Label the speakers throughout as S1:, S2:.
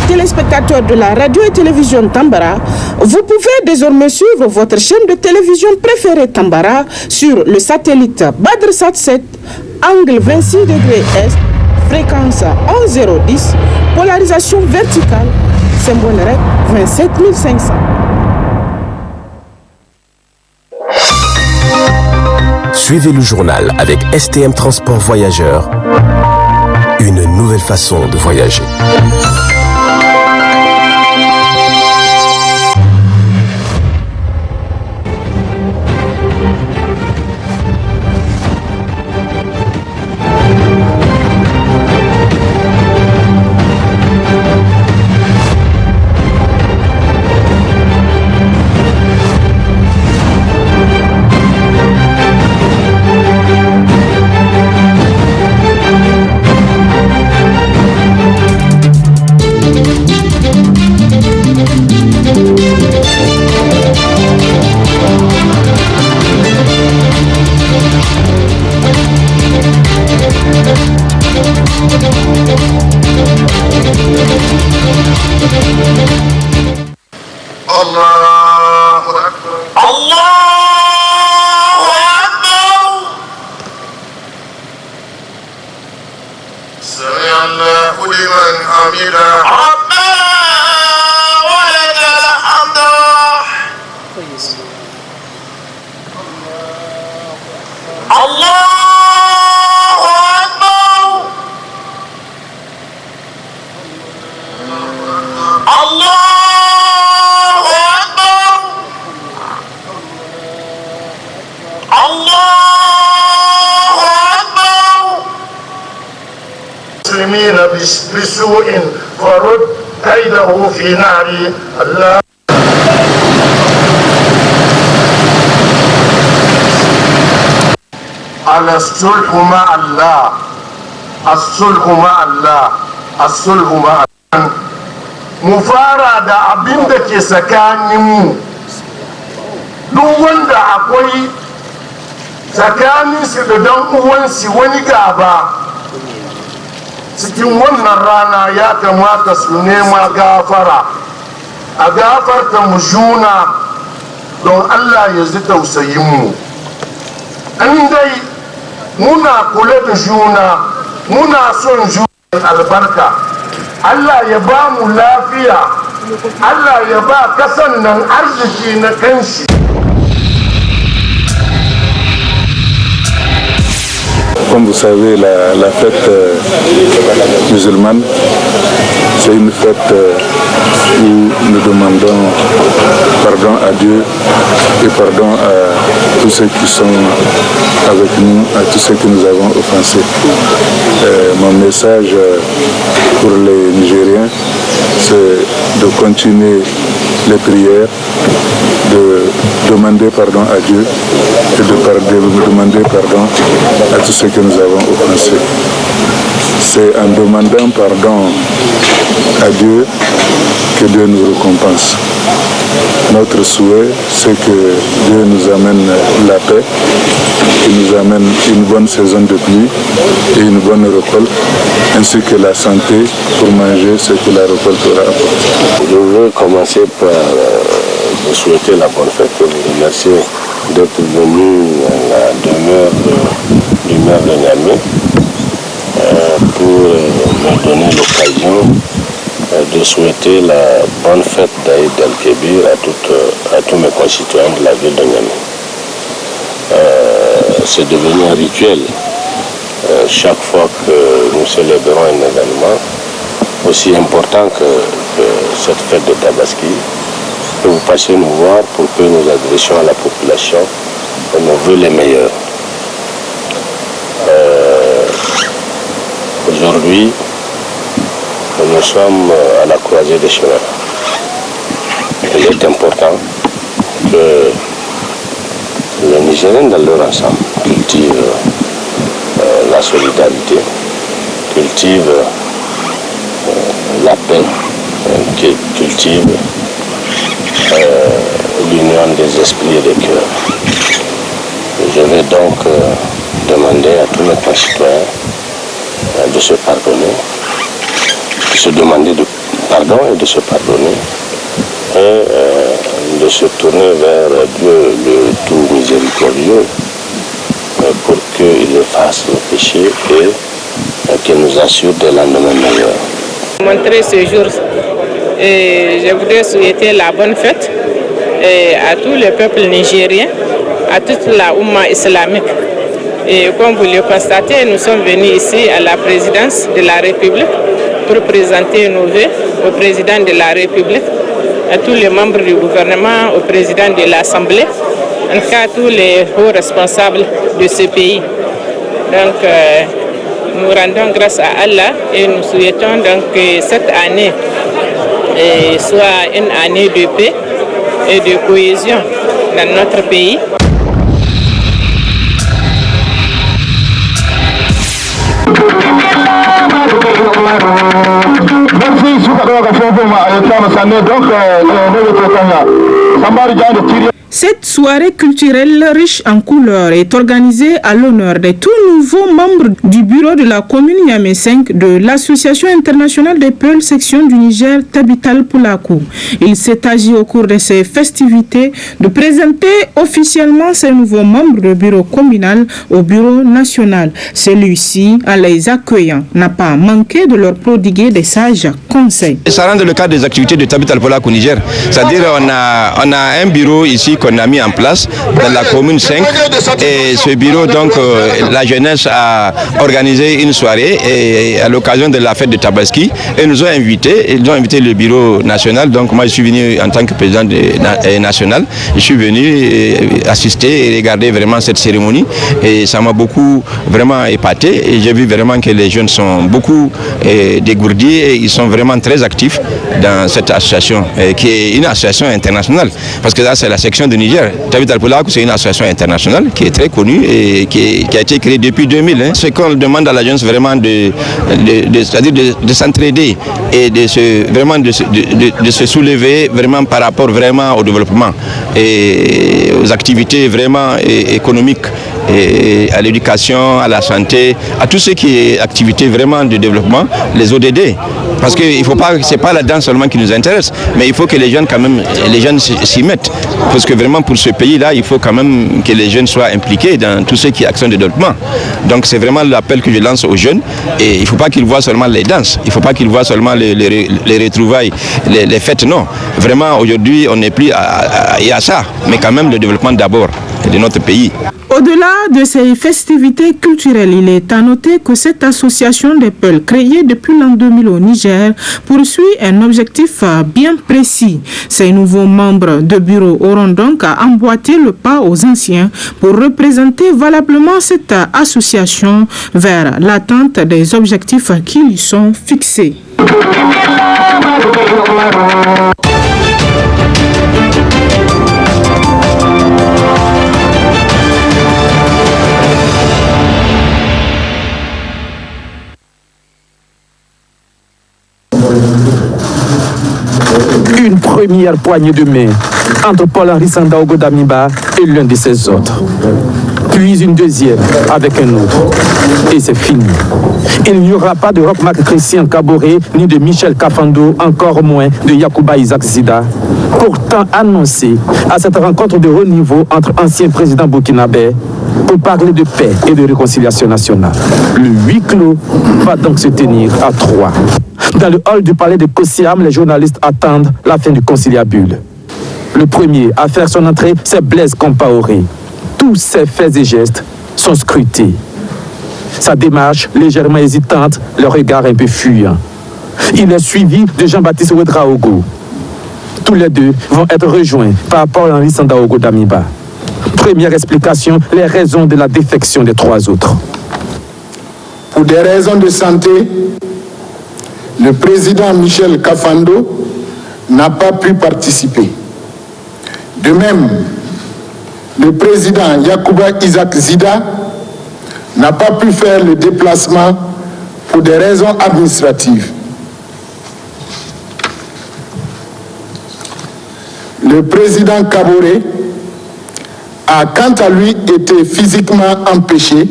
S1: téléspectateurs de la radio et télévision Tambara, vous pouvez désormais suivre votre chaîne de télévision préférée Tambara sur le satellite Badrsat 7, angle 26 degrés Est, fréquence 11010, polarisation verticale, symbole REC 27500.
S2: Suivez le journal avec STM Transport Voyageurs. Une nouvelle façon de voyager.
S3: بسوء فرد كيده في نار الله. على الصلح مع الله، الصلح مع الله، الصلح مع الله. مفارا da abin da ke tsakaninmu, duk wanda akwai tsakaninsu da dan uwansu wani gaba, cikin wannan rana ya kamata su nema gafara, a gafarta mu juna don Allah ya ji tausayinmu. In dai muna kula da juna, muna son juna albarka, Allah ya ba mu lafiya, Allah ya ba kasan nan arziki na kanshi.
S4: Comme vous savez, la fête musulmane, c'est une fête où nous demandons pardon à Dieu et pardon à tous ceux qui sont avec nous, à tous ceux que nous avons offensés. Mon message pour les Nigériens, c'est de continuer les prières, de demander pardon à Dieu et de demander pardon à tous ceux que nous avons offensés. C'est en demandant pardon à Dieu que Dieu nous récompense. Notre souhait, c'est que Dieu nous amène la paix, qu'il nous amène une bonne saison de pluie et une bonne récolte, ainsi que la santé pour manger ce que la récolte aura apporté.
S5: Je veux commencer par vous souhaiter la bonne fête et vous remercier d'être venu à la demeure du maire de Niamey pour me donner l'occasion de souhaiter la bonne fête d'Aïd el-Kébir à tous mes concitoyens de la ville de Niamey. C'est devenu un rituel chaque fois que nous célébrons un événement aussi important que cette fête de Tabaski, que vous passiez nous voir pour que nous adressions à la population nos vœux les meilleurs. Aujourd'hui, nous sommes à la croisée des chemins. Il est important que les Nigériens dans leur ensemble cultivent la solidarité, cultivent la paix, cultivent l'union des esprits et des cœurs. Je vais donc demander à tous mes concitoyens de se pardonner, de se demander pardon pardon et de se pardonner et de se tourner vers Dieu, le tout miséricordieux, pour qu'il efface nos péchés et qu'il nous assure des lendemains meilleurs.
S6: Montrer ce jour, et je voudrais souhaiter la bonne fête à tous les peuples nigériens, à toute la Oumma islamique. Et comme vous le constatez, nous sommes venus ici à la présidence de la République pour présenter nos vœux au président de la République, à tous les membres du gouvernement, au président de l'Assemblée, en tout cas à tous les hauts responsables de ce pays. Donc, nous rendons grâce à Allah et nous souhaitons donc que cette année soit une année de paix et de cohésion dans notre pays.
S1: Cette soirée culturelle riche en couleurs est organisée à l'honneur des tout nouveaux membres du bureau de la commune Niamey 5 de l'Association internationale des Peuls section du Niger Tabital Poulakou. Il s'est agi au cours de ces festivités de présenter officiellement ces nouveaux membres du bureau communal au bureau national. Celui-ci, en les accueillant, n'a pas manqué de leur prodiguer des sages conseils.
S7: Ça rentre dans le cadre des activités de Tabital Poulakou au Niger. C'est-à-dire on a un bureau ici qu'on a mis en place dans la commune 5 et ce bureau, donc la jeunesse a organisé une soirée et à l'occasion de la fête de Tabaski et ils ont invité le bureau national. Donc moi je suis venu en tant que président national, je suis venu assister et regarder vraiment cette cérémonie et ça m'a beaucoup vraiment épaté et j'ai vu vraiment que les jeunes sont beaucoup dégourdis et ils sont vraiment très actifs dans cette association qui est une association internationale parce que là c'est la section de Niger. Tabital Poulakou, c'est une association internationale qui est très connue et qui a été créée depuis 2000. Ce qu'on demande à la jeunesse vraiment c'est-à-dire de s'entraider et de se soulever vraiment par rapport vraiment au développement et aux activités vraiment économiques et à l'éducation, à la santé, à tout ce qui est activité vraiment de développement, les ODD. Parce que il faut pas, c'est pas la danse seulement qui nous intéresse, mais il faut que les jeunes quand même, les jeunes s'y mettent. Parce que vraiment pour ce pays-là, il faut quand même que les jeunes soient impliqués dans tout ce qui est action de développement. Donc c'est vraiment l'appel que je lance aux jeunes. Et il ne faut pas qu'ils voient seulement les danses, il ne faut pas qu'ils voient seulement les retrouvailles, les fêtes, non. Vraiment aujourd'hui on n'est plus à ça, mais quand même le développement d'abord de notre pays.
S1: Au-delà de ces festivités culturelles, il est à noter que cette association des Peuls, créée depuis l'an 2000 au Niger, poursuit un objectif bien précis. Ces nouveaux membres de bureau auront donc à emboîter le pas aux anciens pour représenter valablement cette association vers l'atteinte des objectifs qui lui sont fixés.
S8: Une première poignée de main entre Paul-Henri Sandaogo Damiba et l'un de ses autres. Puis une deuxième avec un autre. Et c'est fini. Il n'y aura pas de Roch-Marc Christian Kaboré ni de Michel Kafando, encore moins de Yacouba Isaac Zida. Pourtant annoncé à cette rencontre de haut niveau entre anciens présidents burkinabés pour parler de paix et de réconciliation nationale. Le huis clos va donc se tenir à 3. Dans le hall du palais de Kosiam, les journalistes attendent la fin du conciliabule. Le premier à faire son entrée, c'est Blaise Compaoré. Tous ses faits et gestes sont scrutés. Sa démarche légèrement hésitante, le regard un peu fuyant. Il est suivi de Jean-Baptiste Ouedraogo. Tous les deux vont être rejoints par Paul-Henri Sandaogo Damiba. Première explication, les raisons de la défection des trois autres.
S3: Pour des raisons de santé, le président Michel Kafando n'a pas pu participer. De même, le président Yacouba Isaac Zida n'a pas pu faire le déplacement pour des raisons administratives. Le président Kaboré a quant à lui été physiquement empêché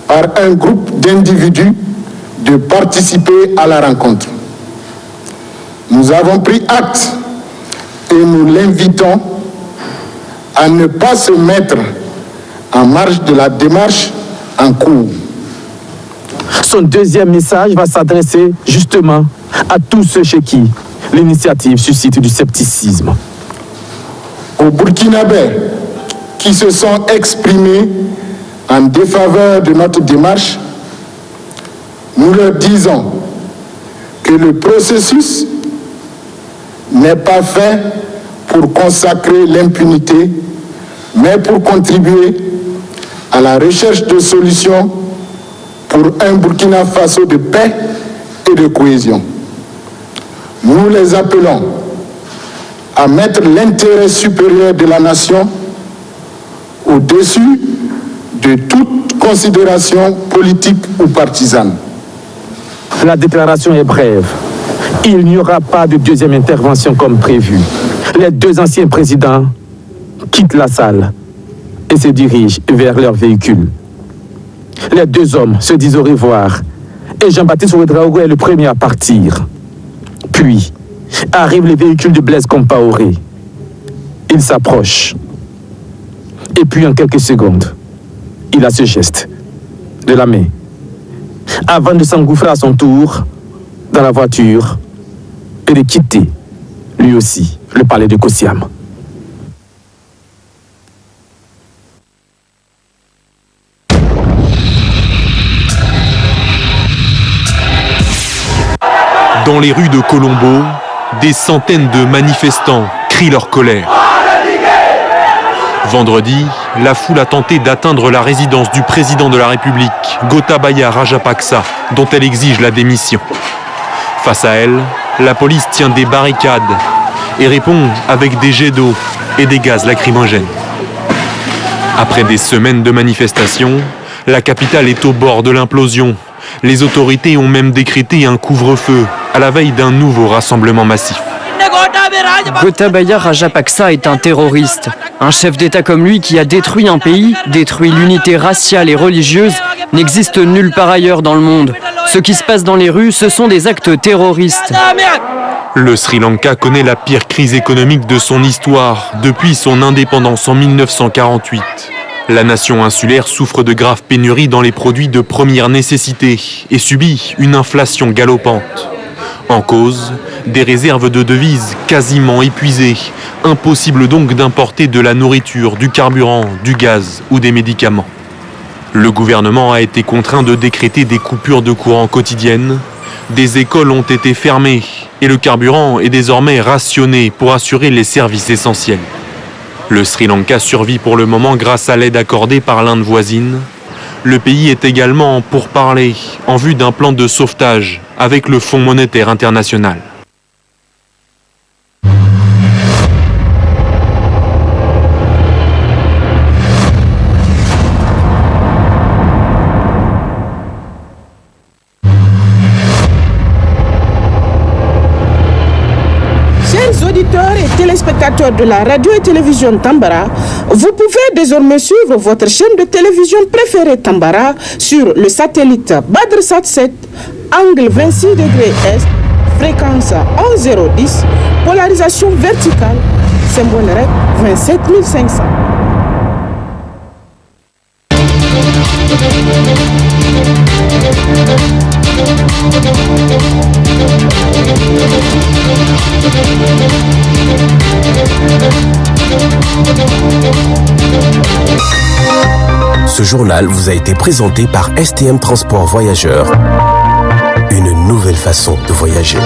S3: par un groupe d'individus de participer à la rencontre. Nous avons pris acte et nous l'invitons à ne pas se mettre en marge de la démarche en cours.
S8: Son deuxième message va s'adresser justement à tous ceux chez qui l'initiative suscite du scepticisme.
S3: Aux Burkinabés qui se sont exprimés en défaveur de notre démarche, nous leur disons que le processus n'est pas fait pour consacrer l'impunité, mais pour contribuer à la recherche de solutions pour un Burkina Faso de paix et de cohésion. Nous les appelons à mettre l'intérêt supérieur de la nation au-dessus de toute considération politique ou partisane.
S8: La déclaration est brève. Il n'y aura pas de deuxième intervention comme prévu. Les deux anciens présidents quittent la salle et se dirigent vers leur véhicule. Les deux hommes se disent au revoir et Jean-Baptiste Ouédraogo est le premier à partir. Puis arrive le véhicule de Blaise Compaoré. Il s'approche. Et puis en quelques secondes, il a ce geste de la main avant de s'engouffrer à son tour dans la voiture et de quitter, lui aussi, le palais de Kosiam.
S9: Dans les rues de Colombo, des centaines de manifestants crient leur colère. Vendredi, la foule a tenté d'atteindre la résidence du président de la République, Gotabaya Rajapaksa, dont elle exige la démission. Face à elle, la police tient des barricades et répond avec des jets d'eau et des gaz lacrymogènes. Après des semaines de manifestations, la capitale est au bord de l'implosion. Les autorités ont même décrété un couvre-feu à la veille d'un nouveau rassemblement massif.
S10: Gotabaya Rajapaksa est un terroriste. Un chef d'État comme lui qui a détruit un pays, détruit l'unité raciale et religieuse, n'existe nulle part ailleurs dans le monde. Ce qui se passe dans les rues, ce sont des actes terroristes.
S9: Le Sri Lanka connaît la pire crise économique de son histoire depuis son indépendance en 1948. La nation insulaire souffre de graves pénuries dans les produits de première nécessité et subit une inflation galopante. En cause, des réserves de devises quasiment épuisées. Impossible donc d'importer de la nourriture, du carburant, du gaz ou des médicaments. Le gouvernement a été contraint de décréter des coupures de courant quotidiennes. Des écoles ont été fermées et le carburant est désormais rationné pour assurer les services essentiels. Le Sri Lanka survit pour le moment grâce à l'aide accordée par l'Inde voisine. Le pays est également en pourparlers en vue d'un plan de sauvetage avec le Fonds monétaire international.
S1: Chers auditeurs et téléspectateurs de la radio et télévision Tambara, vous pouvez désormais suivre votre chaîne de télévision préférée Tambara sur le satellite BadrSat 7, angle 26 degrés Est, fréquence 11010, polarisation verticale, symbole REC 27500.
S2: Ce journal vous a été présenté par STM Transport Voyageurs. Une nouvelle façon de voyager.